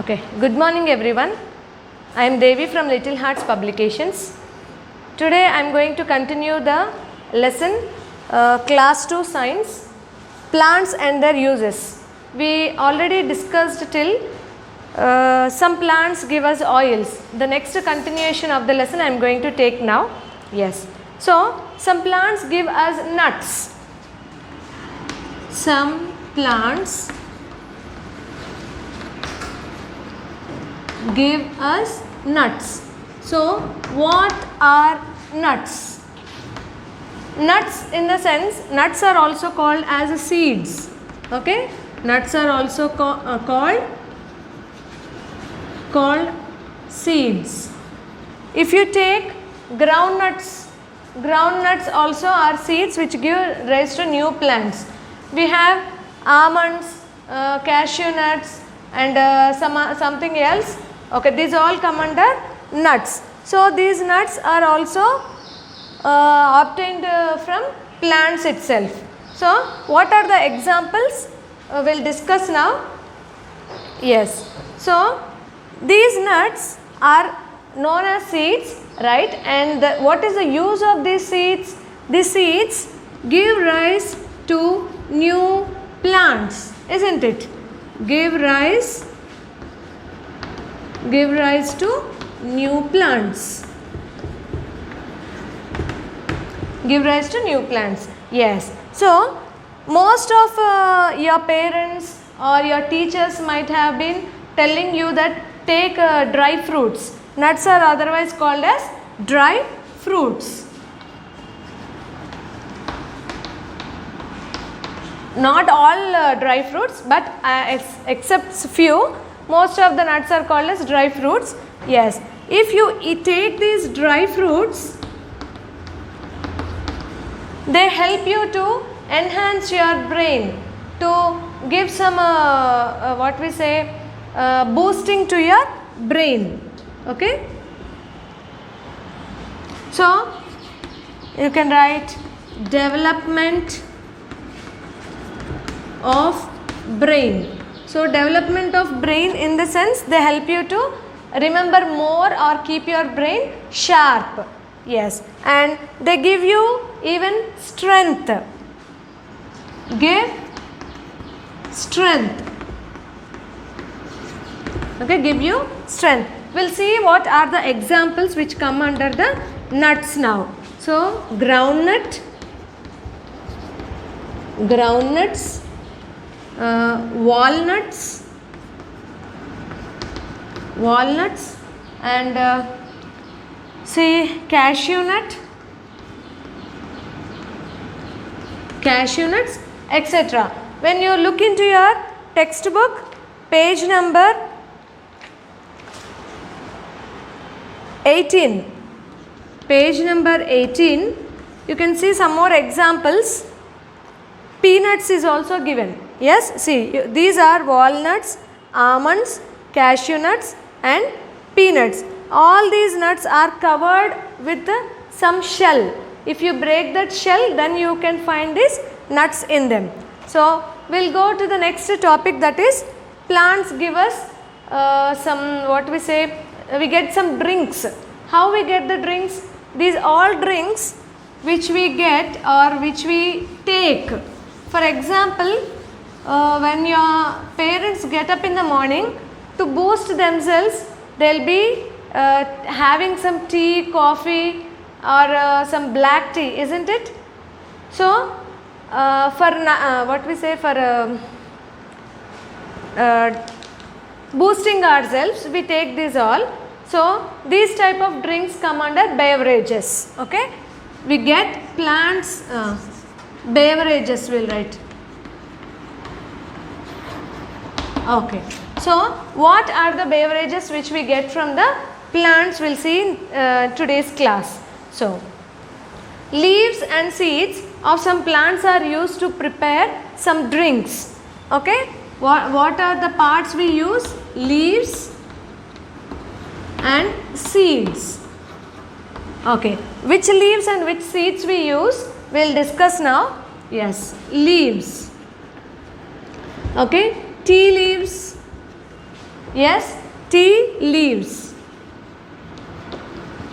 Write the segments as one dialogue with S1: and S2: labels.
S1: Okay, good morning everyone. I am Devi from Little Hearts Publications. Today I am going to continue the lesson class 2 science, plants and their uses. We already discussed till some plants give us oils. The next continuation of the lesson I am going to take now. Yes. So, some plants give us nuts. Some plants give us nuts. So, what are nuts? Nuts, in the sense, nuts are also called as seeds. Okay, nuts are also called seeds. If you take groundnuts, groundnuts also are seeds which give rise to new plants. We have almonds, cashew nuts, and something else. Okay, these all come under nuts. So these nuts are also obtained from plants itself. So what are the examples? We'll discuss now. Yes. So these nuts are known as seeds, right? And what is the use of these seeds? These seeds give rise to new plants, isn't it? Give rise to new plants. Give rise to new plants. Yes. So most of your parents or your teachers might have been telling you that take dry fruits. Nuts are otherwise called as dry fruits. Not all dry fruits, but except few, most of the nuts are called as dry fruits. Yes, if you take these dry fruits, they help you to enhance your brain, to give some boosting to your brain. Okay, so you can write development of brain. So development of brain, in the sense they help you to remember more or keep your brain sharp. Yes, and they give you even strength. Give strength. Okay, give you strength. We'll see what are the examples which come under the nuts now. So groundnuts, walnuts, and say cashew nuts, etc. When you look into your textbook, page number 18, you can see some more examples. Peanuts is also given. Yes, see, these are walnuts, almonds, cashew nuts and peanuts. All these nuts are covered with some shell. If you break that shell, then you can find these nuts in them. So we'll go to the next topic, that is plants give us we get some drinks. How we get the drinks? These all drinks which we get or which we take. For example, when your parents get up in the morning, to boost themselves, they'll be having some tea, coffee or some black tea, isn't it? So boosting ourselves, we take these all. So these type of drinks come under beverages. Okay, we get plants beverages, we'll write. Okay, so what are the beverages which we get from the plants, we'll see in today's class. So leaves and seeds of some plants are used to prepare some drinks. Okay, what are the parts we use? Leaves and seeds. Okay, which leaves and which seeds we use, we'll discuss now. Yes, leaves. Okay, tea leaves, Yes, tea leaves.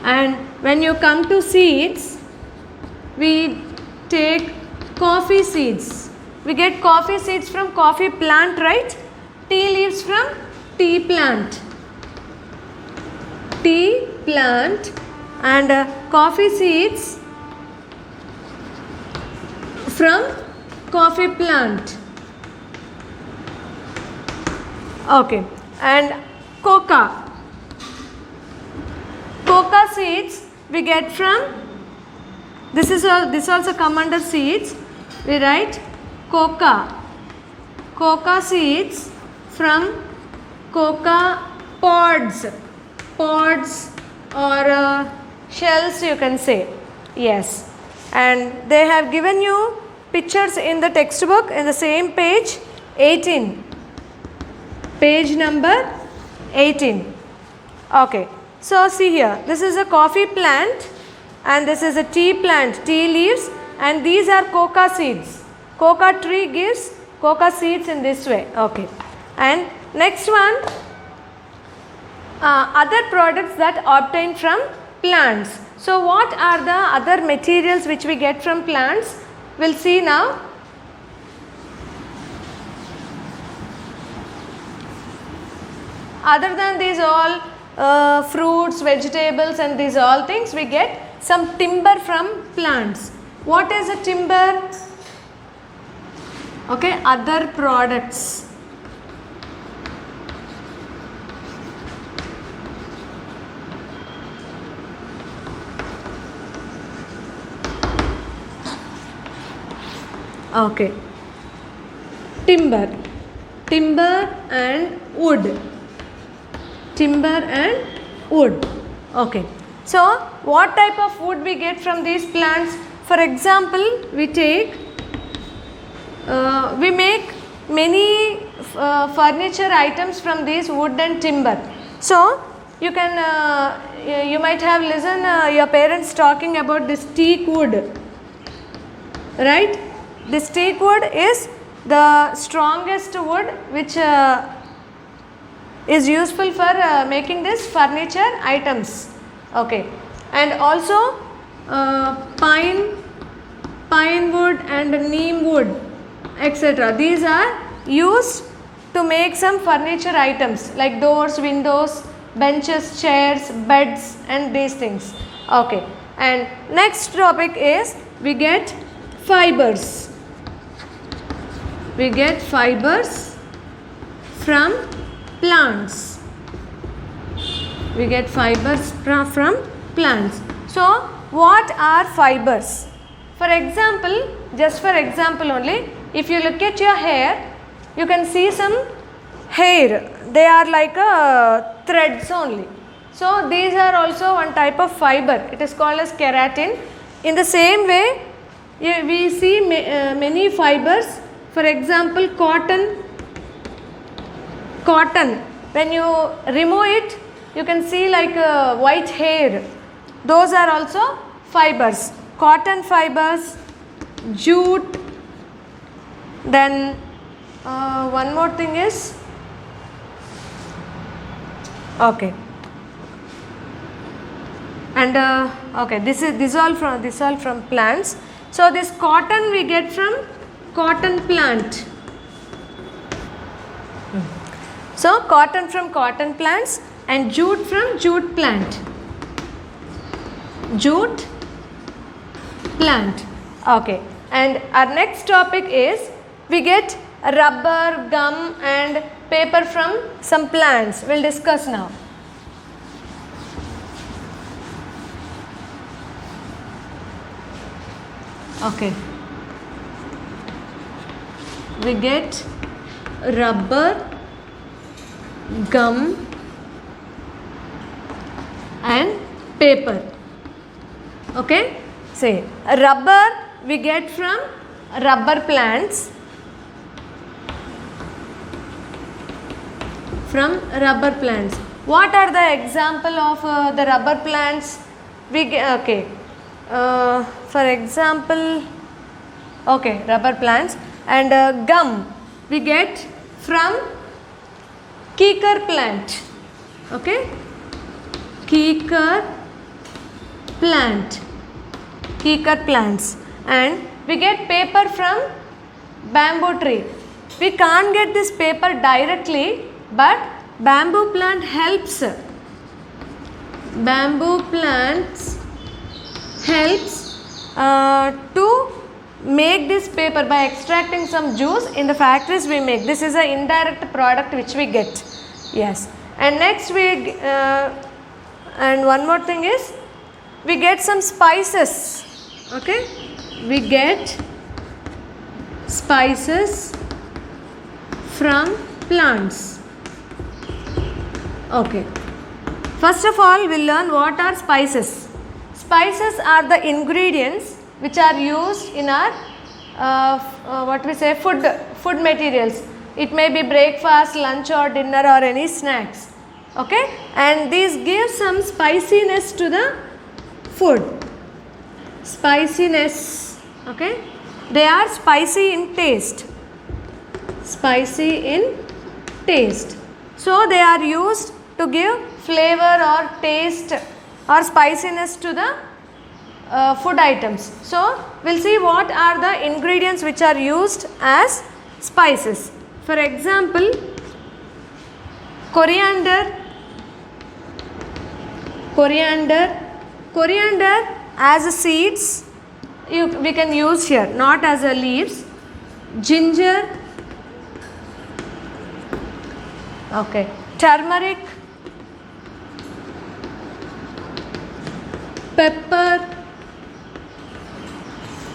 S1: And when you come to seeds, we take coffee seeds. We get coffee seeds from coffee plant, right? Tea leaves from tea plant. Tea plant and coffee seeds from coffee plant. Okay, and coca. Coca seeds we get from, this also come under seeds. We write coca. Coca seeds from coca pods. Pods or shells you can say. Yes. And they have given you pictures in the textbook in the same page 18. Page number 18. Okay. So see here, this is a coffee plant and this is a tea plant, tea leaves, and these are coca seeds. Coca tree gives coca seeds in this way. Okay. And next one, other products that obtained from plants. So what are the other materials which we get from plants? We'll see now. Other than these all fruits, vegetables and these all things, we get some timber from plants. What is a timber? Okay, other products. Okay, timber and wood. Timber and wood. Okay, so what type of wood we get from these plants? For example, we take we make many furniture items from these wood and timber. So you can you might have listened your parents talking about this teak wood, right? This teak wood is the strongest wood which is useful for making this furniture items. Okay, and also pine wood and neem wood, etc. These are used to make some furniture items like doors, windows, benches, chairs, beds and these things. Okay, and next topic is we get fibers. We get fibers from plants. We get fibers from plants. So what are fibers? For example, just for example only, if you look at your hair, you can see some hair. They are like threads only. So these are also one type of fiber. It is called as keratin. In the same way, we see many fibers. For example, cotton. When you remove it, you can see like white hair. Those are also fibers. Cotton fibers, jute. Then one more thing is, okay, and okay, this all from plants. So this cotton we get from cotton plant. So cotton from cotton plants and jute from jute plant. Jute plant. Okay, and our next topic is we get rubber, gum and paper from some plants. We'll discuss now. Okay, we get rubber, gum and paper. Okay, say rubber we get from rubber plants. From rubber plants. What are the example of the rubber plants? We get, okay, for example, okay, rubber plants. And gum we get from Kikar plant. Okay, Kikar plant, Kikar plants. And we get paper from bamboo tree. We can't get this paper directly, but bamboo plant helps. Bamboo plants helps to make this paper by extracting some juice. In the factories we make. This is an indirect product which we get. Yes. And next we and one more thing is we get some spices. Okay, we get spices from plants. Okay, first of all we'll learn what are spices. Spices are the ingredients which are used in our what we say food materials. It may be breakfast, lunch or dinner or any snacks. Okay, and these give some spiciness to the food. Spiciness. Okay, they are spicy in taste. Spicy in taste. So they are used to give flavor or taste or spiciness to the food items. So we'll see what are the ingredients which are used as spices. For example, coriander as a seeds we can use here, not as a leaves. Ginger, okay, turmeric, pepper.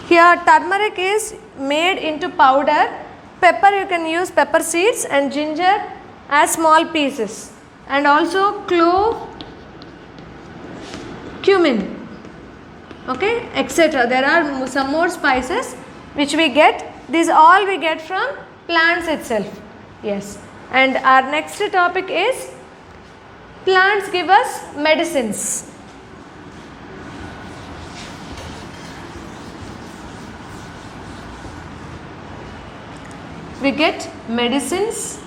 S1: Here turmeric is made into powder, pepper you can use pepper seeds, and ginger as small pieces, and also clove, cumin, okay, etc. There are some more spices which we get. These all we get from plants itself. Yes. And our next topic is plants give us medicines. We get medicines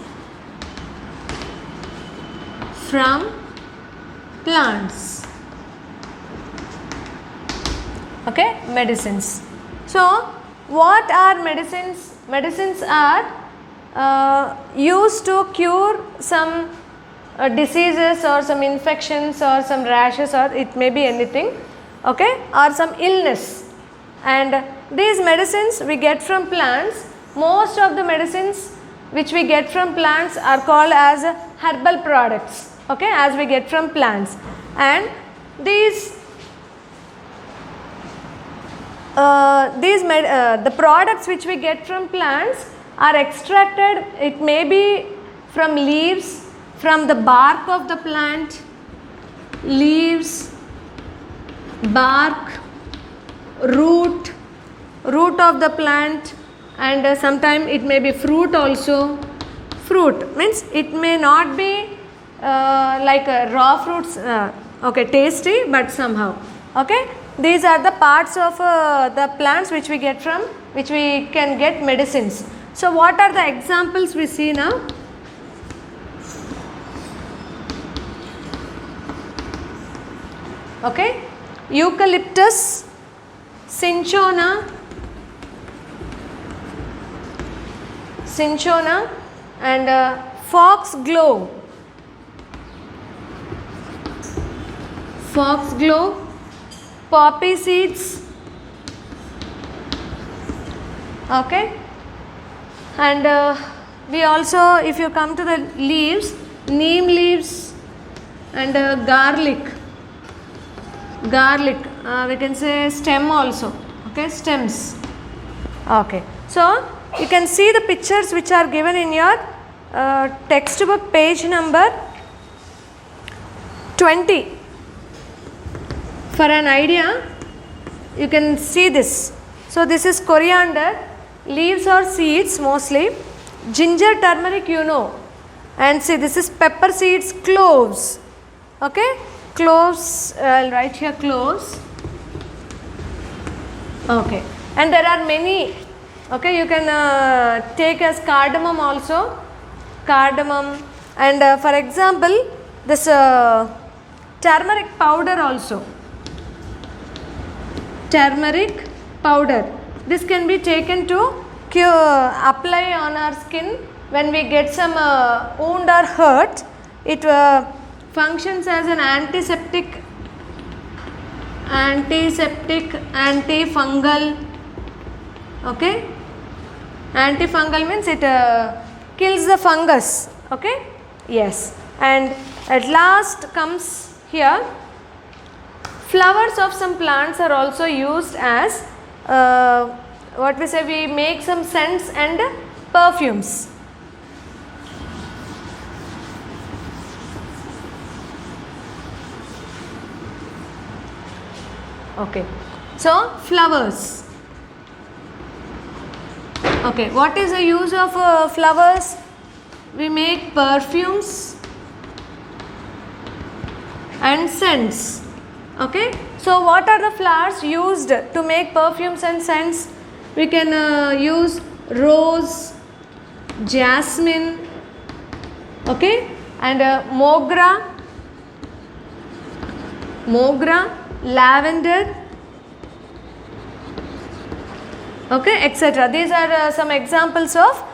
S1: from plants. Okay, medicines. So what are medicines? Medicines are used to cure some diseases or some infections or some rashes, or it may be anything, okay, or some illness. And these medicines we get from plants. Most of the medicines which we get from plants are called as herbal products, okay, as we get from plants. And these the products which we get from plants are extracted. It may be from leaves, from the bark of the plant, leaves, bark, root of the plant, and sometimes it may be fruit also. Fruit means it may not be like raw fruits, okay, tasty, but somehow, okay. These are the parts of the plants which we get from, which we can get medicines. So what are the examples we see now? Okay, eucalyptus, cinchona, and foxglove, poppy seeds, okay. And we also, if you come to the leaves, neem leaves, and garlic, we can say stem also, okay, stems, okay. So you can see the pictures which are given in your textbook, page number 20. For an idea, you can see this. So this is coriander, leaves or seeds mostly. Ginger, turmeric, you know. And see, this is pepper seeds, cloves. Okay, cloves, I'll write here cloves. Okay, and there are many. Okay, you can take as cardamom also. Cardamom, And for example, this turmeric powder also. Turmeric powder. This can be taken to apply on our skin when we get some wound or hurt. It functions as an antiseptic, antifungal. Okay, antifungal means it kills the fungus. Okay, yes. And at last comes here, flowers of some plants are also used as what we say, we make some scents and perfumes. Okay, so flowers. Okay, what is the use of flowers? We make perfumes and scents. Okay, so what are the flowers used to make perfumes and scents? We can use rose, jasmine, okay, and mogra, lavender, okay, etc. These are some examples of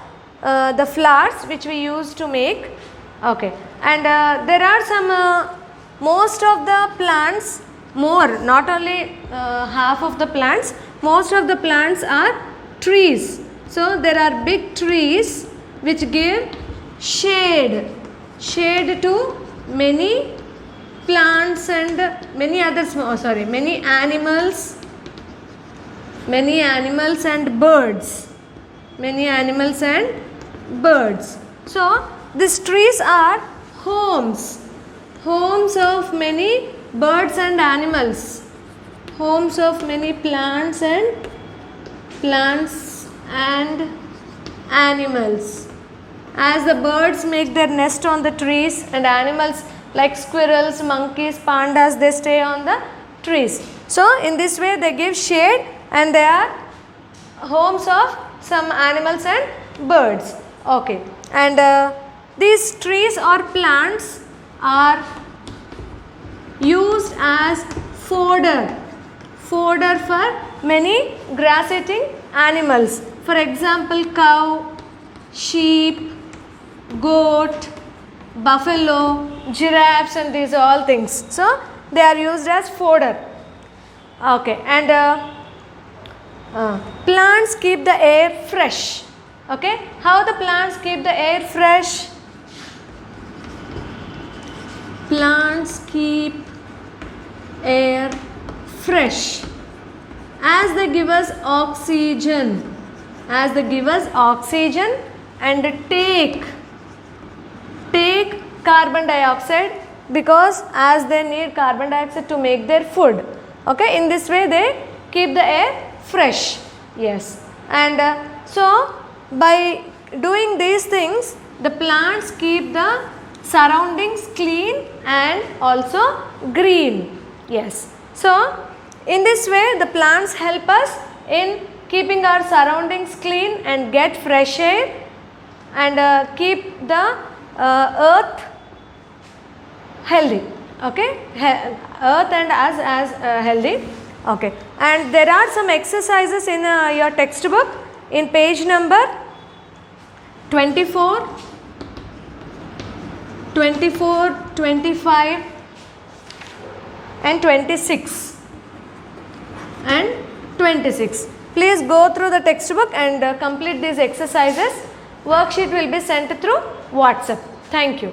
S1: the flowers which we use to make. Okay, and there are some most of the plants, not only half of the plants, most of the plants are trees. So there are big trees which give shade to many plants and many others, many animals and birds. So these trees are homes of many birds and animals, homes of many plants and animals. As the birds make their nest on the trees, and animals like squirrels, monkeys, pandas, they stay on the trees. So in this way they give shade and they are homes of some animals and birds. Okay, and these trees or plants are used as fodder for many grass eating animals. For example, cow, sheep, goat, buffalo, giraffes, and these all things. So they are used as fodder. Okay, and plants keep the air fresh. Okay, how the plants keep the air fresh? Plants keep air fresh as they give us oxygen, and take carbon dioxide, because as they need carbon dioxide to make their food. Okay, in this way they keep the air fresh. Yes, and so by doing these things, the plants keep the surroundings clean and also green. Yes, so in this way the plants help us in keeping our surroundings clean and get fresh air, and keep the earth healthy. Okay, earth and us as healthy. Okay, and there are some exercises in your textbook in page number 24, 25 and 26 and 26. Please go through the textbook and complete these exercises. Worksheet will be sent through WhatsApp. Thank you.